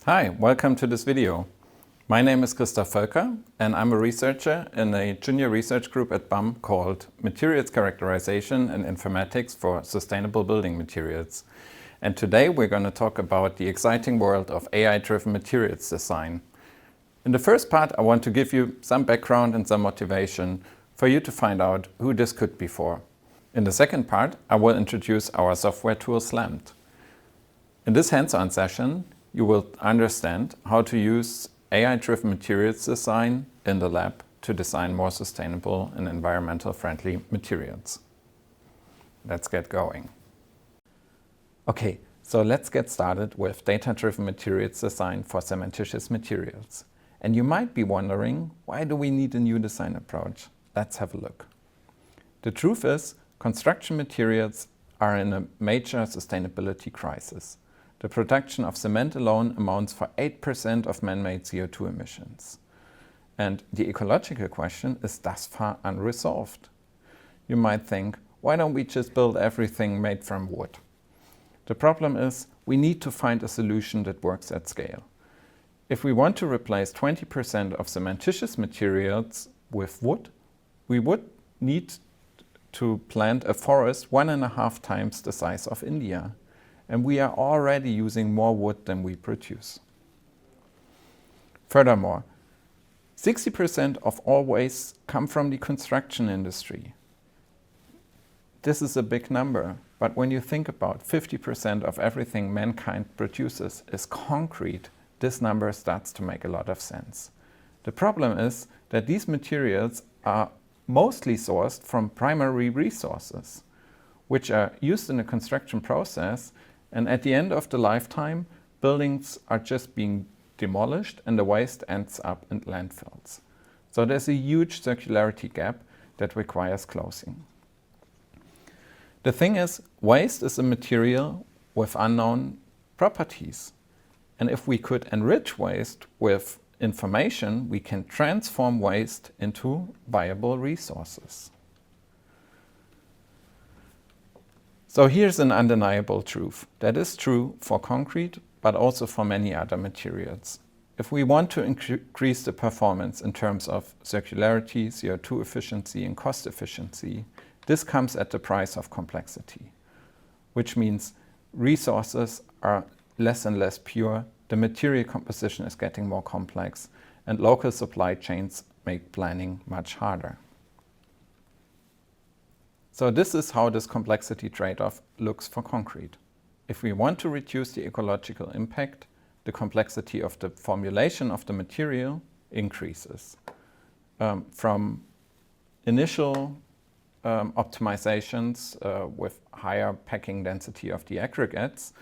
Hi, welcome to this video. My name is Christoph Völker and I'm a researcher in a junior research group at BAM called Materials Characterization and Informatics for Sustainable Building Materials. And today we're going to talk about the exciting world of AI-driven materials design. In the first part, I want to give you some background and some motivation for you to find out who this could be for. In the second part, I will introduce our software tool SLAMD. In this hands-on session, you will understand how to use AI-driven materials design in the lab to design more sustainable and environmental friendly materials. Let's get going. Okay, so let's get started with data-driven materials design for cementitious materials. And you might be wondering, why do we need a new design approach? Let's have a look. The truth is, construction materials are in a major sustainability crisis. The production of cement alone amounts for 8% of man-made CO2 emissions. And the ecological question is thus far unresolved. You might think, why don't we just build everything made from wood? The problem is, we need to find a solution that works at scale. If we want to replace 20% of cementitious materials with wood, we would need to plant a forest 1.5 times the size of India. And we are already using more wood than we produce. Furthermore, 60% of all wastes come from the construction industry. This is a big number, but when you think about 50% of everything mankind produces is concrete, this number starts to make a lot of sense. The problem is that these materials are mostly sourced from primary resources, which are used in the construction process. And at the end of the lifetime, buildings are just being demolished and the waste ends up in landfills. So there's a huge circularity gap that requires closing. The thing is, waste is a material with unknown properties. And if we could enrich waste with information, we can transform waste into viable resources. So here's an undeniable truth. That is true for concrete, but also for many other materials. If we want to increase the performance in terms of circularity, CO2 efficiency, and cost efficiency, this comes at the price of complexity, which means resources are less and less pure, the material composition is getting more complex, and local supply chains make planning much harder. So this is how this complexity trade-off looks for concrete. If we want to reduce the ecological impact, the complexity of the formulation of the material increases. From initial optimizations with higher packing density of the aggregates,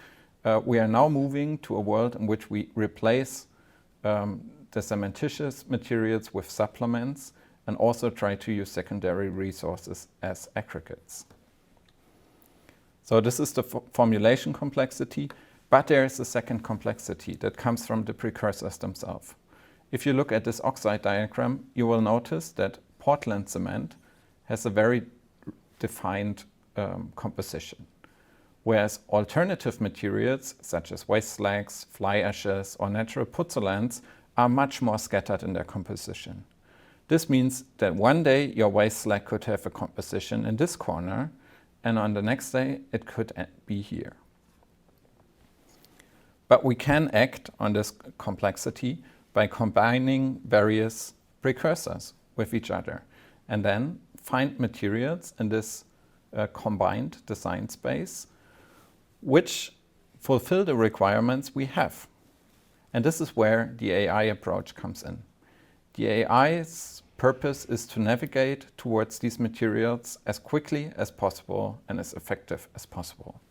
we are now moving to a world in which we replace the cementitious materials with supplements and also try to use secondary resources as aggregates. So this is the formulation complexity, but there is a second complexity that comes from the precursors themselves. If you look at this oxide diagram, you will notice that Portland cement has a very defined composition, whereas alternative materials such as waste slags, fly ashes, or natural puzzolans are much more scattered in their composition. This means that one day your waste slag could have a composition in this corner, and on the next day it could be here. But we can act on this complexity by combining various precursors with each other, and then find materials in this combined design space which fulfill the requirements we have. And this is where the AI approach comes in. The AI's purpose is to navigate towards these materials as quickly as possible and as effective as possible.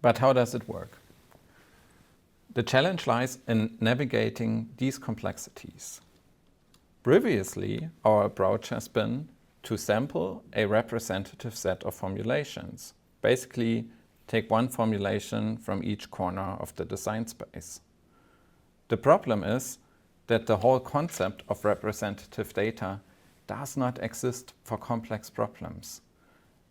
But how does it work? The challenge lies in navigating these complexities. Previously, our approach has been to sample a representative set of formulations. Basically, take one formulation from each corner of the design space. The problem is that the whole concept of representative data does not exist for complex problems.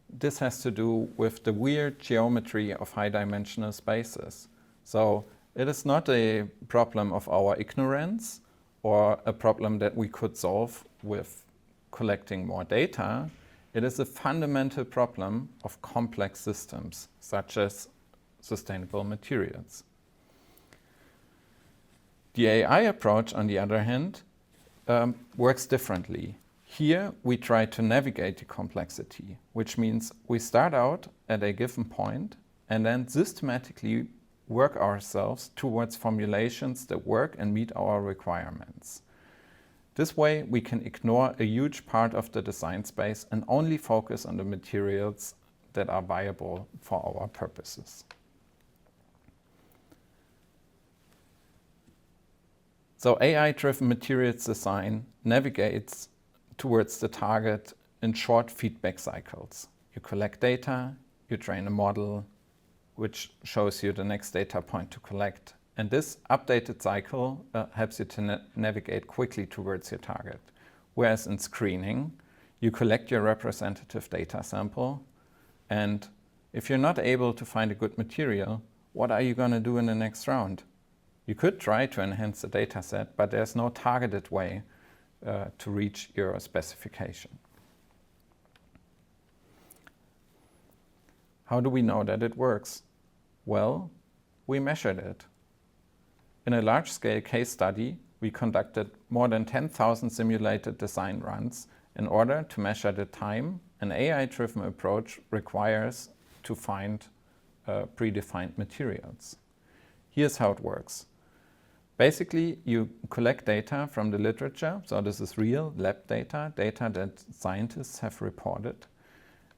This has to do with the weird geometry of high-dimensional spaces. So it is not a problem of our ignorance or a problem that we could solve with collecting more data. It is a fundamental problem of complex systems, such as sustainable materials. The AI approach, on the other hand, works differently. Here, we try to navigate the complexity, which means we start out at a given point and then systematically work ourselves towards formulations that work and meet our requirements. This way, we can ignore a huge part of the design space and only focus on the materials that are viable for our purposes. So AI-driven materials design navigates towards the target in short feedback cycles. You collect data, you train a model, which shows you the next data point to collect. And this updated cycle helps you to navigate quickly towards your target. Whereas in screening, you collect your representative data sample, and if you're not able to find a good material, what are you going to do in the next round? You could try to enhance the data set, but there's no targeted way to reach your specification. How do we know that it works? Well, we measured it. In a large-scale case study, we conducted more than 10,000 simulated design runs in order to measure the time an AI-driven approach requires to find predefined materials. Here's how it works. Basically, you collect data from the literature, so this is real lab data, data that scientists have reported,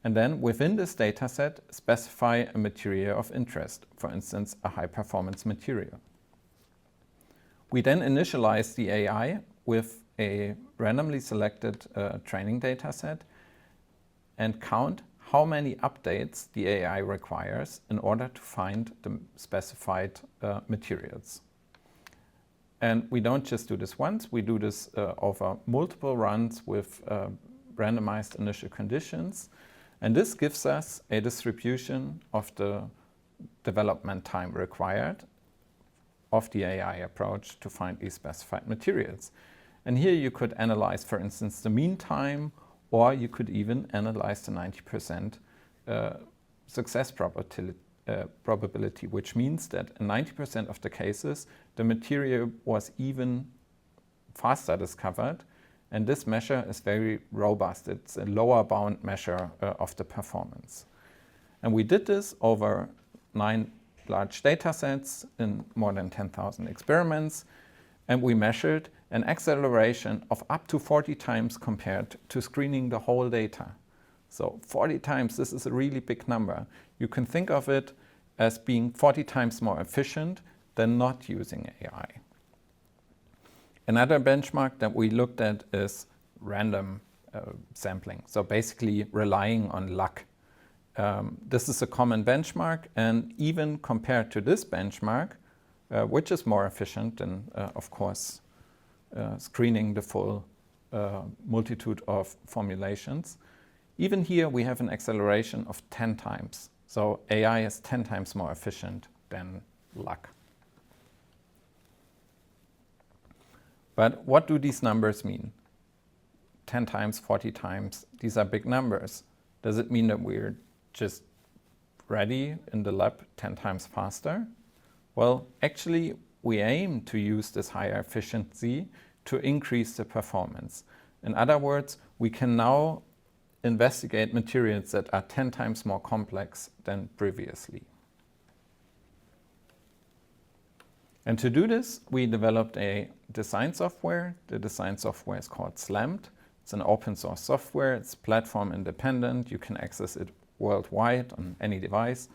and then within this data set, specify a material of interest, for instance, a high-performance material. We then initialize the AI with a randomly selected training data set and count how many updates the AI requires in order to find the specified materials. And we don't just do this once, we do this over multiple runs with randomized initial conditions. And this gives us a distribution of the development time required of the AI approach to find these specified materials. And here you could analyze, for instance, the mean time, or you could even analyze the 90% success probability, which means that in 90% of the cases, the material was even faster discovered. And this measure is very robust. It's a lower bound measure of the performance. And we did this over 9 large data sets in more than 10,000 experiments. And we measured an acceleration of up to 40 times compared to screening the whole data. So 40 times, this is a really big number. You can think of it as being 40 times more efficient than not using AI. Another benchmark that we looked at is random sampling, so basically relying on luck. This is a common benchmark, and even compared to this benchmark, which is more efficient than, of course, screening the full multitude of formulations, even here we have an acceleration of 10 times. So AI is 10 times more efficient than luck. But what do these numbers mean? 10 times, 40 times, these are big numbers. Does it mean that we're just ready in the lab 10 times faster? Well, actually, we aim to use this higher efficiency to increase the performance. In other words, we can now investigate materials that are 10 times more complex than previously. And to do this, we developed a design software. The design software is called SLAMD. It's an open source software. It's platform independent. You can access it worldwide on any device.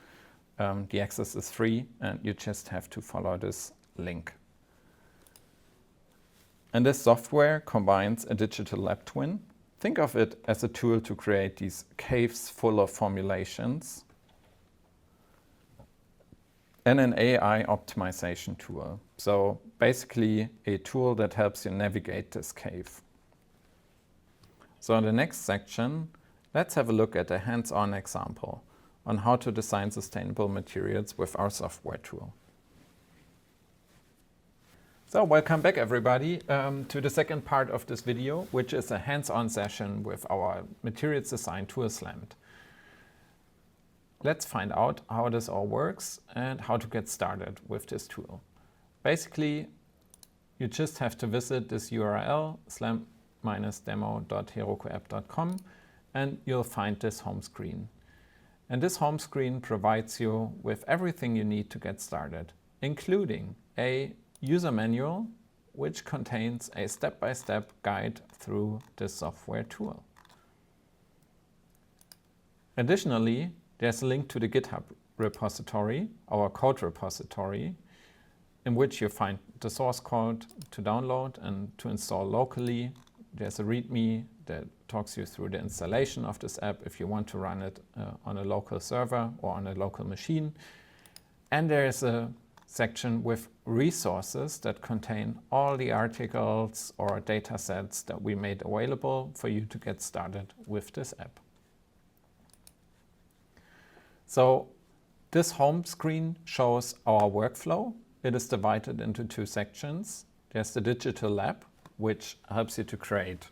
The access is free, and you just have to follow this link. And this software combines a digital lab twin. Think of it as a tool to create these caves full of formulations, and an AI optimization tool. So basically a tool that helps you navigate this cave. So in the next section, let's have a look at a hands-on example on how to design sustainable materials with our software tool. So welcome back everybody to the second part of this video, which is a hands-on session with our materials design tool SLAMD. Let's find out how this all works and how to get started with this tool. Basically, you just have to visit this URL, slam-demo.herokuapp.com, and you'll find this home screen. And this home screen provides you with everything you need to get started, including a user manual, which contains a step-by-step guide through this software tool. Additionally, there's a link to the GitHub repository, our code repository, in which you find the source code to download and to install locally. There's a README that talks you through the installation of this app if you want to run it on a local server or on a local machine. And there is a section with resources that contain all the articles or data sets that we made available for you to get started with this app. So this home screen shows our workflow. It is divided into two sections. There's the digital lab, which helps you to create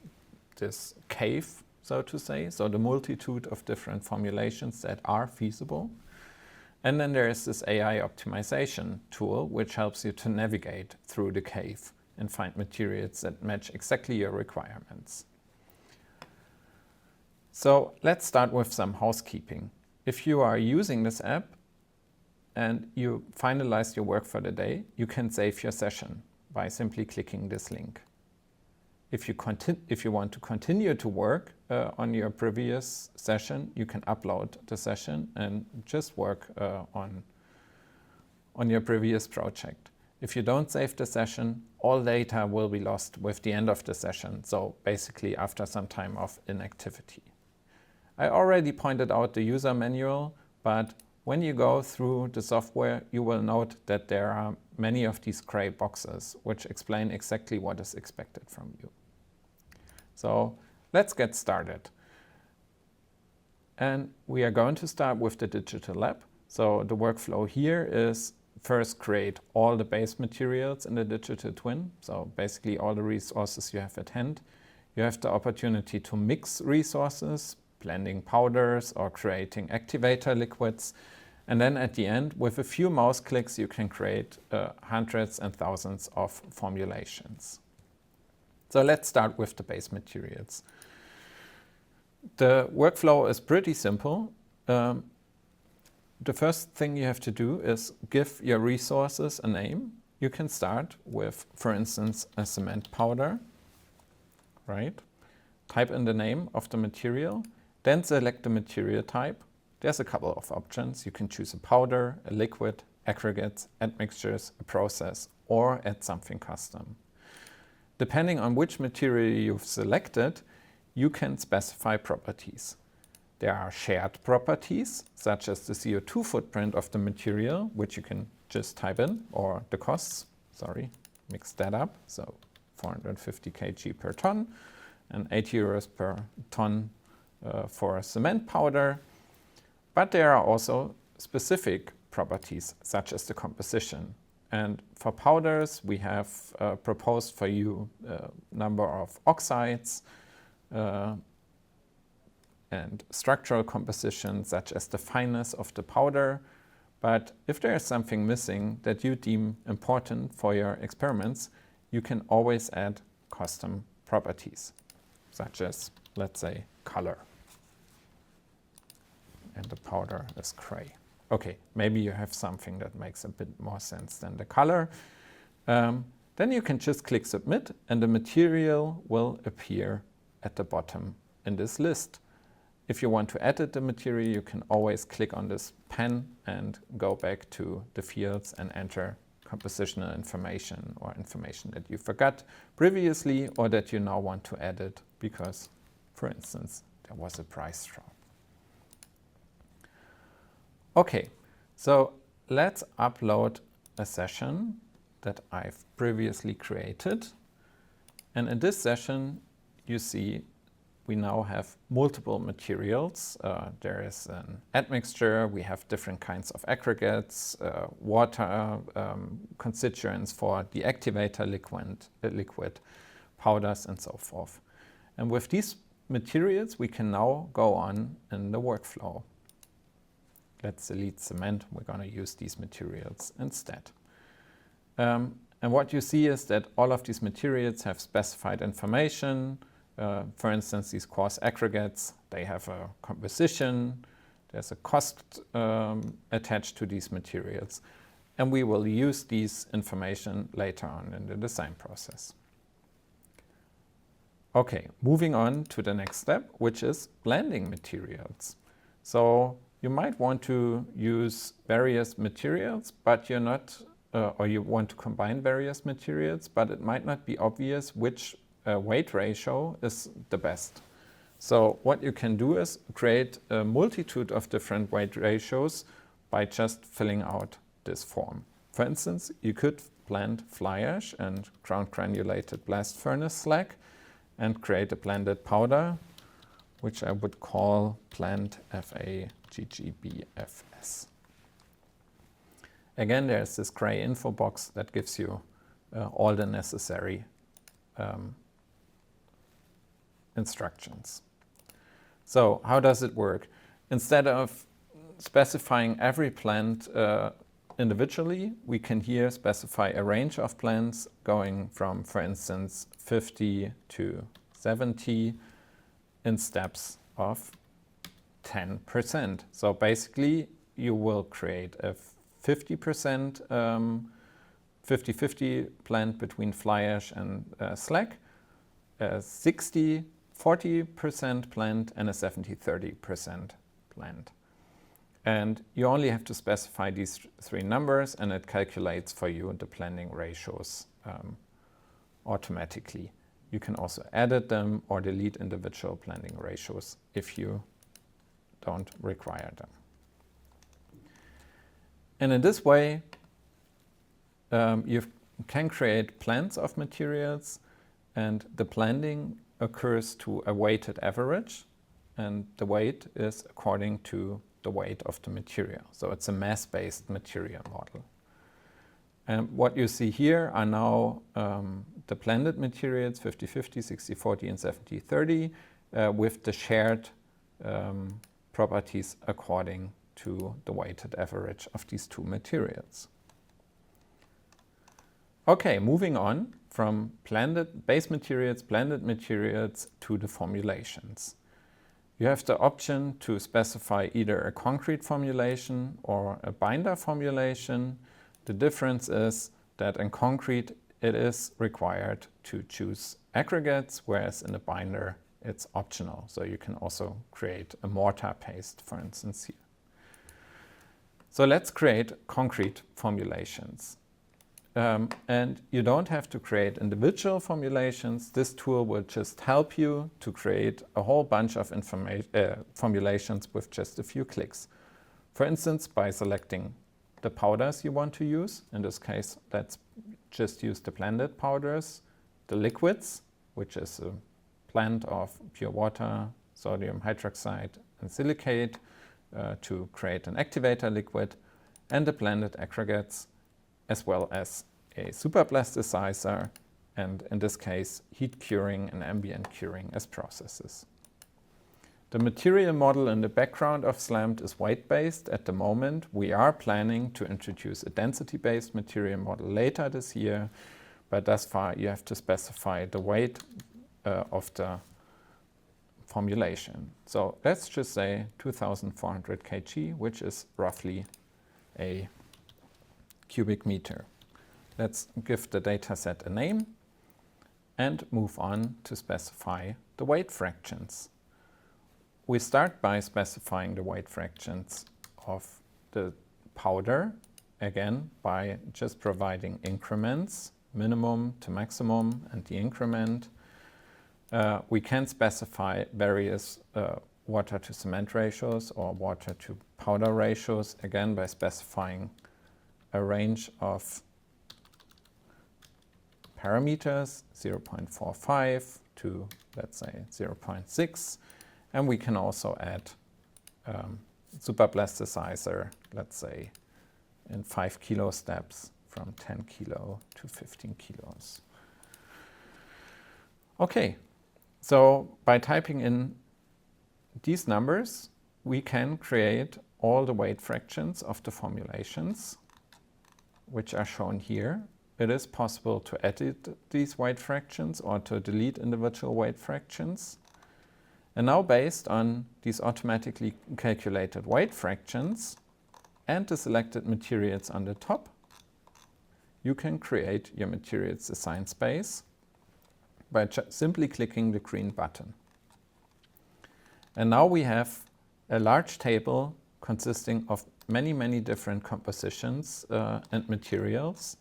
this cave, so to say, so the multitude of different formulations that are feasible. And then there is this AI optimization tool, which helps you to navigate through the cave and find materials that match exactly your requirements. So let's start with some housekeeping. If you are using this app and you finalize your work for the day, you can save your session by simply clicking this link. If you want to continue to work on your previous session, you can upload the session and just work on your previous project. If you don't save the session, all data will be lost with the end of the session, so basically after some time of inactivity. I already pointed out the user manual, but when you go through the software, you will note that there are many of these gray boxes which explain exactly what is expected from you. So let's get started. And we are going to start with the digital lab. So the workflow here is first create all the base materials in the digital twin. So basically all the resources you have at hand. You have the opportunity to mix resources, blending powders or creating activator liquids. And then at the end, with a few mouse clicks, you can create hundreds and thousands of formulations. So let's start with the base materials. The workflow is pretty simple. The first thing you have to do is give your resources a name. You can start with, for instance, a cement powder, right? Type in the name of the material, then select the material type. There's a couple of options. You can choose a powder, a liquid, aggregates, admixtures, a process, or add something custom. Depending on which material you've selected, you can specify properties. There are shared properties, such as the CO2 footprint of the material, which you can just type in, or the costs, mix that up. So 450 kg per ton and 80 euros per ton for a cement powder. But there are also specific properties, such as the composition. And for powders, we have proposed for you a number of oxides and structural composition, such as the fineness of the powder. But if there is something missing that you deem important for your experiments, you can always add custom properties, such as, let's say, color. And the powder is gray. Okay, maybe you have something that makes a bit more sense than the color. Then you can just click submit and the material will appear at the bottom in this list. If you want to edit the material, you can always click on this pen and go back to the fields and enter compositional information or information that you forgot previously or that you now want to edit because, for instance, there was a price drop. Okay, so let's upload a session that I've previously created. And in this session, you see we now have multiple materials. There is an admixture, we have different kinds of aggregates, water constituents for the activator liquid, powders, and so forth. And with these materials, we can now go on in the workflow. Let's delete cement. We're going to use these materials instead. And what you see is that all of these materials have specified information. For instance, these coarse aggregates, they have a composition. There's a cost attached to these materials. And we will use these information later on in the design process. Okay, moving on to the next step, which is blending materials. So you might want to use various materials, but you're not, or you want to combine various materials, but it might not be obvious which weight ratio is the best. So what you can do is create a multitude of different weight ratios by just filling out this form. For instance, you could blend fly ash and ground granulated blast furnace slag and create a blended powder, which I would call blend FAGGBFS. Again, there's this gray info box that gives you all the necessary instructions. So how does it work? Instead of specifying every blend individually, we can here specify a range of blends going from, for instance, 50 to 70 in steps of 10%. So basically, you will create a 50% 50-50 blend between fly ash and slag, a 60-40% blend, and a 70-30% blend. And you only have to specify these three numbers, and it calculates for you the blending ratios automatically. You can also edit them or delete individual blending ratios if you don't require them. And in this way, you can create blends of materials, and the blending occurs to a weighted average, and the weight is according to the weight of the material. So it's a mass-based material model. And what you see here are now the blended materials, 50-50, 60-40, and 70-30, with the shared properties according to the weighted average of these two materials. Okay, moving on from blended base materials, blended materials, to the formulations. You have the option to specify either a concrete formulation or a binder formulation. The difference is that in concrete it is required to choose aggregates, whereas in a binder it's optional. So you can also create a mortar paste, for instance, here. So let's create concrete formulations. And you don't have to create individual formulations. This tool will just help you to create a whole bunch of formulations with just a few clicks. For instance, by selecting the powders you want to use. In this case, let's just use the blended powders, the liquids, which is a blend of pure water, sodium hydroxide, and silicate to create an activator liquid, and the blended aggregates, as well as a superplasticizer, and in this case, heat curing and ambient curing as processes. The material model in the background of SLAMD is weight-based at the moment. We are planning to introduce a density-based material model later this year, but thus far you have to specify the weight of the formulation. So let's just say 2,400 kg, which is roughly a cubic meter. Let's give the dataset a name and move on to specify the weight fractions. We start by specifying the weight fractions of the powder, again by just providing increments, minimum to maximum, and the increment. We can specify various water to cement ratios or water to powder ratios, again by specifying a range of parameters, 0.45, to, let's say, 0.6. And we can also add super plasticizer, let's say, in 5 kilo steps from 10 kilo to 15 kilos. Okay, so by typing in these numbers, we can create all the weight fractions of the formulations, which are shown here. It is possible to edit these weight fractions or to delete individual weight fractions. And now, based on these automatically calculated weight fractions and the selected materials on the top, you can create your materials design space by simply clicking the green button. And now we have a large table consisting of many, many different compositions and materials,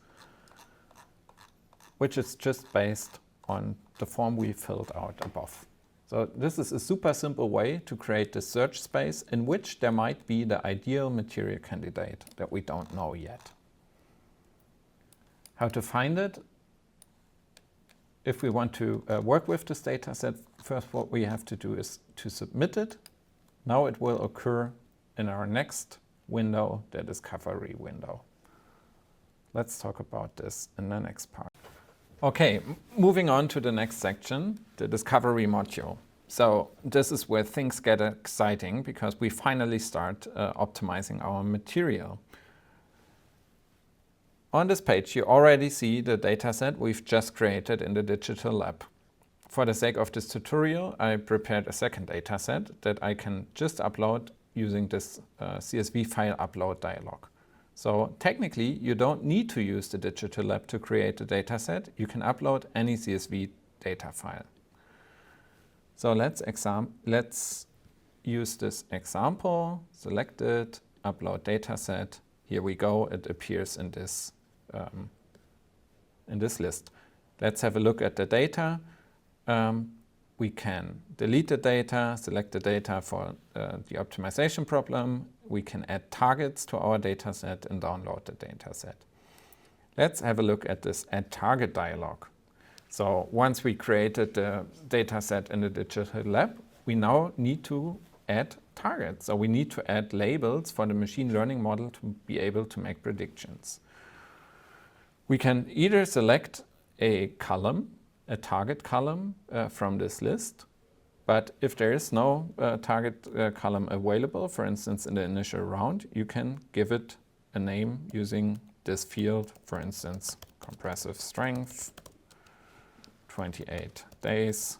which is just based on the form we filled out above. So this is a super simple way to create the search space in which there might be the ideal material candidate that we don't know yet. How to find it? If we want to work with this data set, first what we have to do is to submit it. Now it will occur in our next window, the discovery window. Let's talk about this in the next part. Okay, moving on to the next section, the discovery module. So this is where things get exciting because we finally start optimizing our material. On this page, you already see the dataset we've just created in the digital lab. For the sake of this tutorial, I prepared a second dataset that I can just upload using this CSV file upload dialog. So technically, you don't need to use the digital lab to create a dataset. You can upload any CSV data file. So let's use this example, select it, upload dataset. Here we go, it appears in this list. Let's have a look at the data. We can delete the data, select the data for the optimization problem. We can add targets to our dataset and download the dataset. Let's have a look at this add target dialog. So once we created the dataset in the digital lab, we now need to add targets. So we need to add labels for the machine learning model to be able to make predictions. We can either select a column, a target column from this list, but if there is no target column available, for instance in the initial round, you can give it a name using this field, for instance compressive strength, 28 days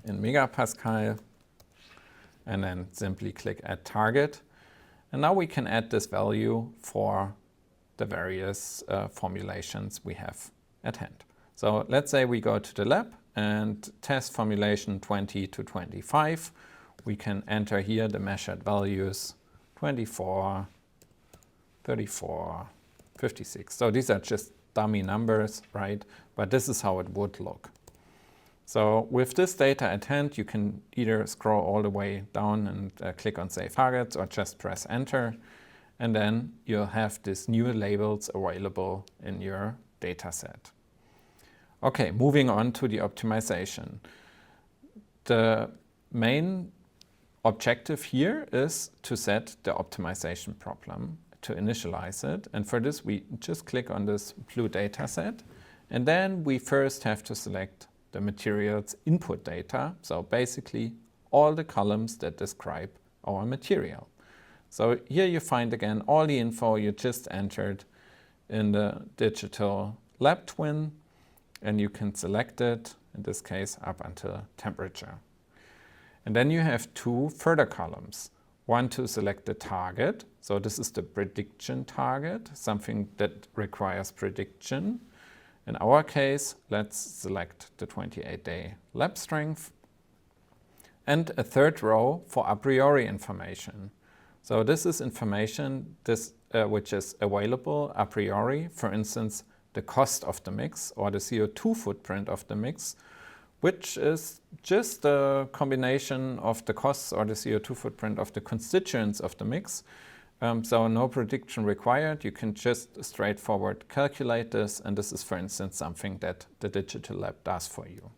in megapascal, and then simply click add target. And now we can add this value for the various formulations we have at hand. So let's say we go to the lab and test formulation 20 to 25. We can enter here the measured values 24, 34, 56. So these are just dummy numbers, right? But this is how it would look. So with this data at hand, you can either scroll all the way down and click on Save Targets or just press Enter. And then you'll have these new labels available in your data set. Okay, moving on to the optimization. The main objective here is to set the optimization problem, to initialize it. And for this, we just click on this blue data set. And then we first have to select the material's input data. So basically, all the columns that describe our material. So here you find again all the info you just entered in the digital lab twin. And you can select it, in this case, up until temperature. And then you have two further columns. One to select the target. So this is the prediction target, something that requires prediction. In our case, let's select the 28-day lab strength. And a third row for a priori information. So this is information which is available a priori, for instance, the cost of the mix or the CO2 footprint of the mix, which is just a combination of the costs or the CO2 footprint of the constituents of the mix. So no prediction required. You can just straightforward calculate this, and this is, for instance, something that the digital lab does for you.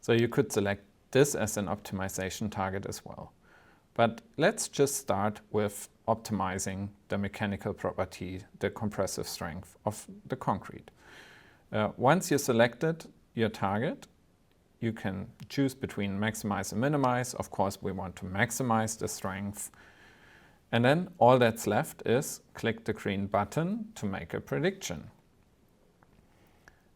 So you could select this as an optimization target as well. But let's just start with optimizing the mechanical property, the compressive strength of the concrete. Once you selected your target, you can choose between maximize and minimize. Of course, we want to maximize the strength. And then all that's left is click the green button to make a prediction.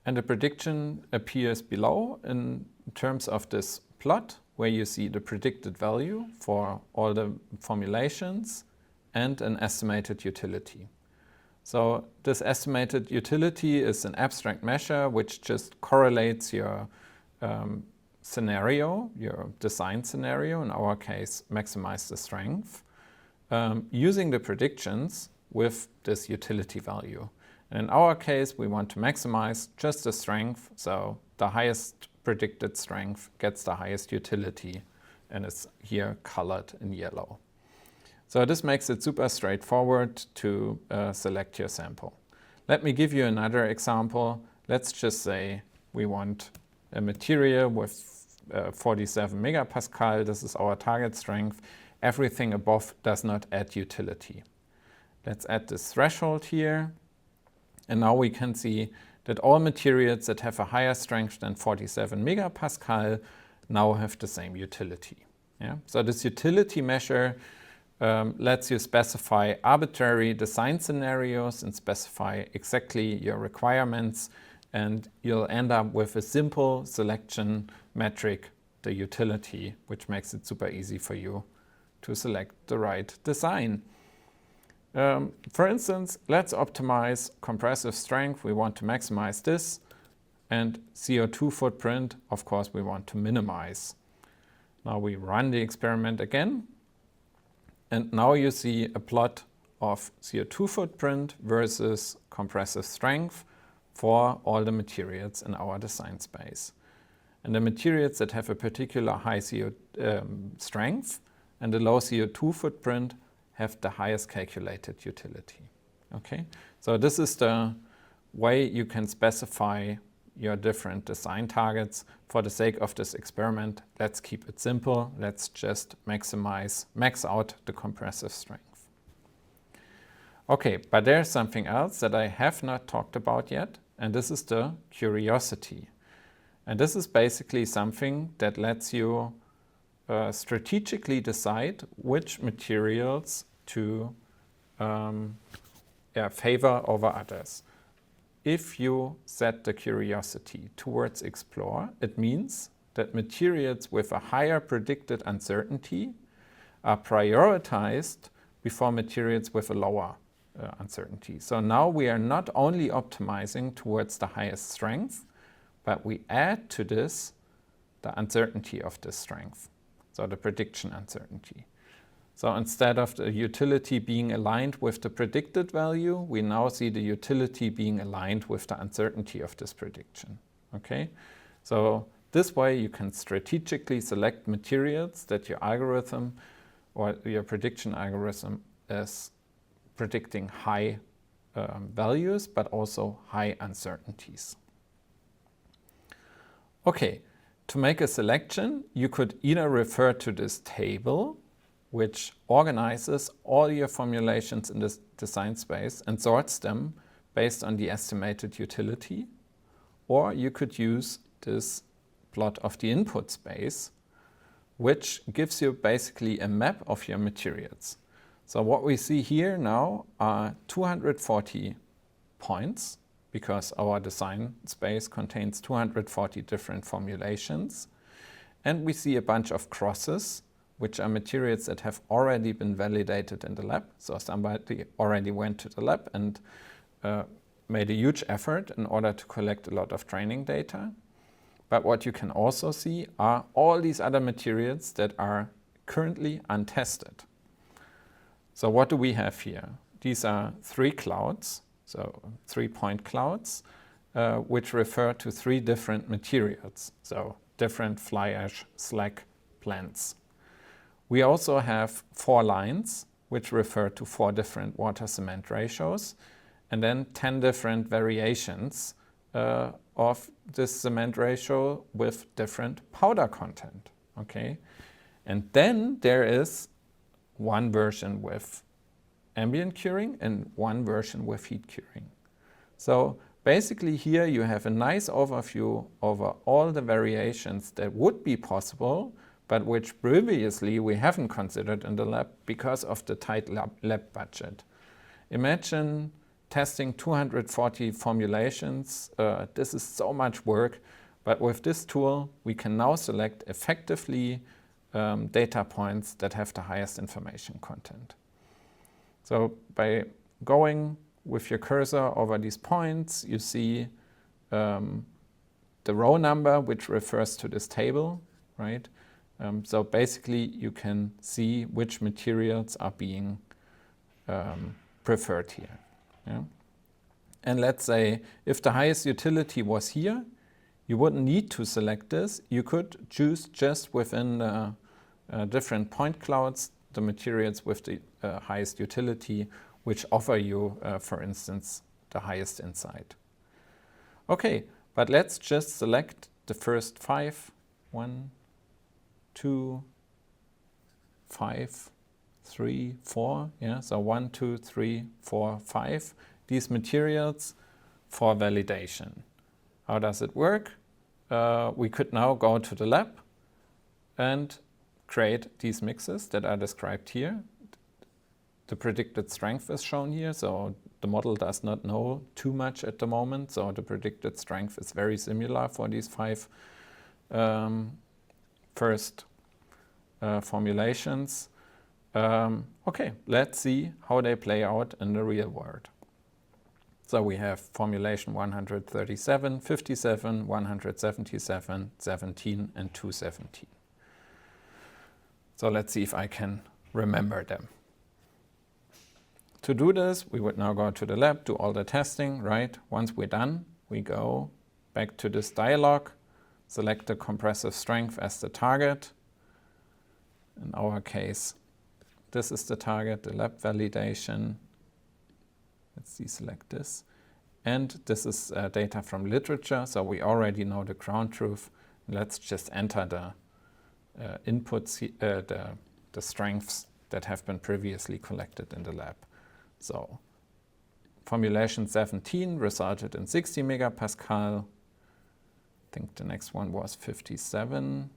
And the prediction appears below in terms of this plot, where you see the predicted value for all the formulations and an estimated utility. So this estimated utility is an abstract measure which just correlates your scenario, your design scenario, in our case, maximize the strength, using the predictions with this utility value. And in our case, we want to maximize just the strength, so the highest predicted strength gets the highest utility, and it's here colored in yellow. So this makes it super straightforward to select your sample. Let me give you another example. Let's just say we want a material with 47 megapascal. This is our target strength. Everything above does not add utility. Let's add this threshold here. And now we can see that all materials that have a higher strength than 47 megapascal now have the same utility. Yeah? So this utility measure lets you specify arbitrary design scenarios and specify exactly your requirements, and you'll end up with a simple selection metric, the utility, which makes it super easy for you to select the right design. For instance, let's optimize compressive strength. We want to maximize this, and CO2 footprint, of course, we want to minimize. Now we run the experiment again, and now you see a plot of CO2 footprint versus compressive strength for all the materials in our design space. And the materials that have a particular high CO strength and a low CO2 footprint have the highest calculated utility. Okay, so this is the way you can specify your different design targets. For the sake of this experiment, let's keep it simple. Let's just max out the compressive strength. Okay, but there's something else that I have not talked about yet, and this is the curiosity. And this is basically something that lets you strategically decide which materials to favor over others. If you set the curiosity towards explore, it means that materials with a higher predicted uncertainty are prioritized before materials with a lower uncertainty. So now we are not only optimizing towards the highest strength, but we add to this the uncertainty of this strength, so the prediction uncertainty. So instead of the utility being aligned with the predicted value, we now see the utility being aligned with the uncertainty of this prediction. Okay? So this way you can strategically select materials that your algorithm or your prediction algorithm is predicting high values, but also high uncertainties. Okay, to make a selection, you could either refer to this table, which organizes all your formulations in this design space and sorts them based on the estimated utility, or you could use this plot of the input space, which gives you basically a map of your materials. So what we see here now are 240 points, because our design space contains 240 different formulations. And we see a bunch of crosses, which are materials that have already been validated in the lab. So somebody already went to the lab and made a huge effort in order to collect a lot of training data. But what you can also see are all these other materials that are currently untested. So what do we have here? These are 3 clouds, so 3-point clouds, which refer to 3 different materials, so different fly ash, slag, plants. We also have 4 lines, which refer to 4 different water-cement ratios, and then 10 different variations of this cement ratio with different powder content, okay? And then there is one version with ambient curing and one version with heat curing. So basically here you have a nice overview over all the variations that would be possible, but which previously we haven't considered in the lab because of the tight lab budget. Imagine testing 240 formulations. This is so much work, but with this tool we can now select effectively data points that have the highest information content. So by going with your cursor over these points, you see the row number, which refers to this table, right? So basically you can see which materials are being preferred here. Yeah? And let's say if the highest utility was here, you wouldn't need to select this. You could choose just within different point clouds the materials with the highest utility, which offer you, for instance, the highest insight. Okay, but let's just select the first 5. 1, 2, 5, 3, 4. Yeah, so 1, 2, 3, 4, 5. These materials for validation. How does it work? We could now go to the lab and create these mixes that are described here. The predicted strength is shown here, so the model does not know too much at the moment, so the predicted strength is very similar for these 5 first formulations. Okay, let's see how they play out in the real world. So we have formulation 137, 57, 177, 17, and 217. So let's see if I can remember them. To do this, we would now go to the lab, do all the testing, right? Once we're done, we go back to this dialog, select the compressive strength as the target. In our case, this is the target, the lab validation. Let's deselect this. And this is data from literature, so we already know the ground truth. Let's just enter the inputs, the strengths that have been previously collected in the lab. So formulation 17 resulted in 60 megapascal. I think the next one was 57.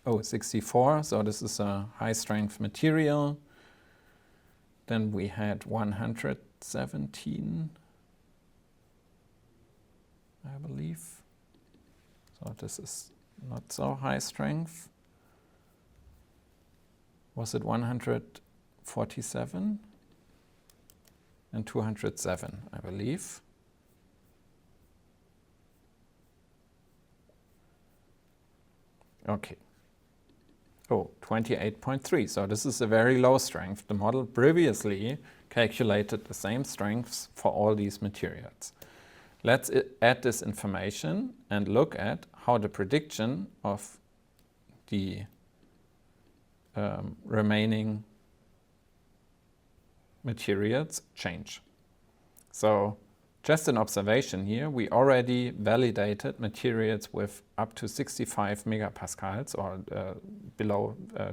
Oh, 64, so this is a high strength material. Then we had 117, I believe. So this is not so high strength. Was it 147? And 207, I believe. Okay. Oh, 28.3. So this is a very low strength. The model previously calculated the same strengths for all these materials. Let's add this information and look at how the prediction of the remaining materials change. So just an observation here, we already validated materials with up to 65 megapascals or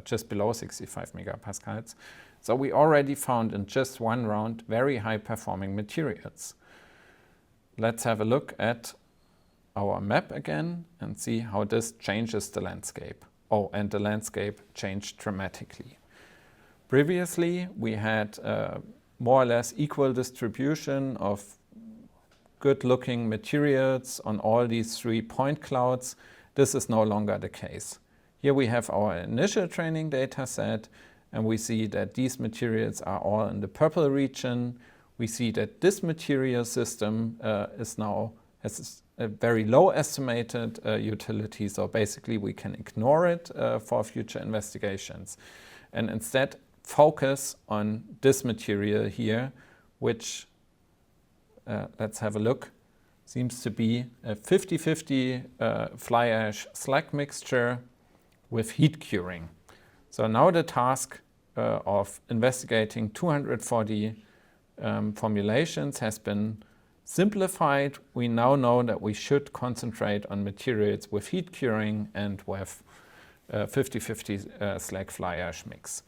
just below 65 megapascals. So we already found in just one round very high performing materials. Let's have a look at our map again and see how this changes the landscape. Oh, and the landscape changed dramatically. Previously, we had more or less equal distribution of good-looking materials on all these 3 point clouds. This is no longer the case. Here we have our initial training data set, and we see that these materials are all in the purple region. We see that this material system has a very low estimated utility, so basically we can ignore it for future investigations and instead focus on this material here, which, let's have a look, seems to be a 50-50 fly ash slag mixture with heat curing. So now the task of investigating 240 formulations has been Simplified, we now know that we should concentrate on materials with heat curing and with 50-50 slag fly ash mix.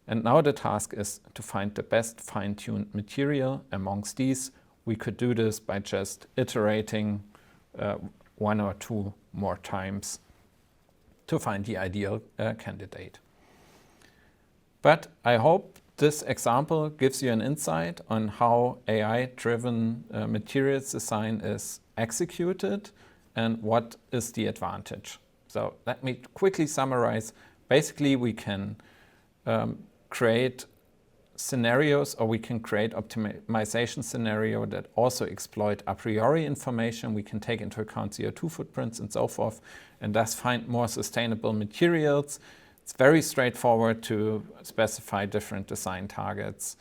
And now the task is to find the best fine-tuned material amongst these. We could do this by just iterating 1 or 2 more times to find the ideal candidate. But I hope this example gives you an insight on how AI-driven materials design is executed and what is the advantage. So let me quickly summarize. Basically, we can create scenarios, or we can create optimization scenarios that also exploit a priori information. We can take into account CO2 footprints and so forth, and thus find more sustainable materials. It's very straightforward to specify different design targets.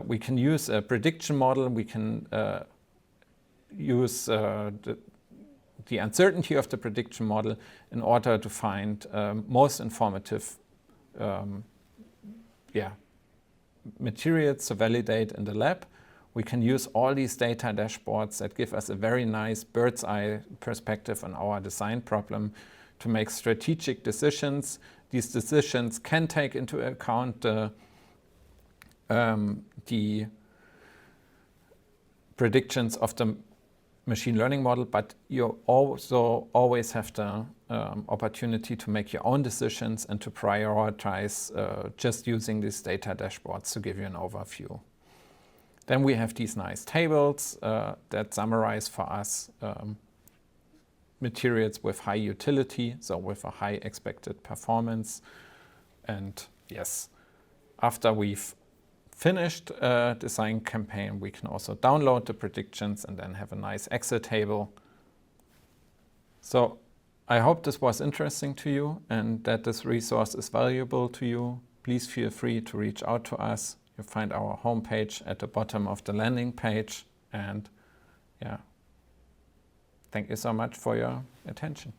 We can use a prediction model. We can use the uncertainty of the prediction model in order to find most informative materials to validate in the lab. We can use all these data dashboards that give us a very nice bird's eye perspective on our design problem to make strategic decisions. These decisions can take into account the predictions of the machine learning model, but you also always have the opportunity to make your own decisions and to prioritize just using these data dashboards to give you an overview. Then we have these nice tables that summarize for us materials with high utility, so with a high expected performance. And yes, after we've finished a design campaign, we can also download the predictions and then have a nice Excel table. So I hope this was interesting to you and that this resource is valuable to you. Please feel free to reach out to us. You'll find our homepage at the bottom of the landing page. And yeah, thank you so much for your attention.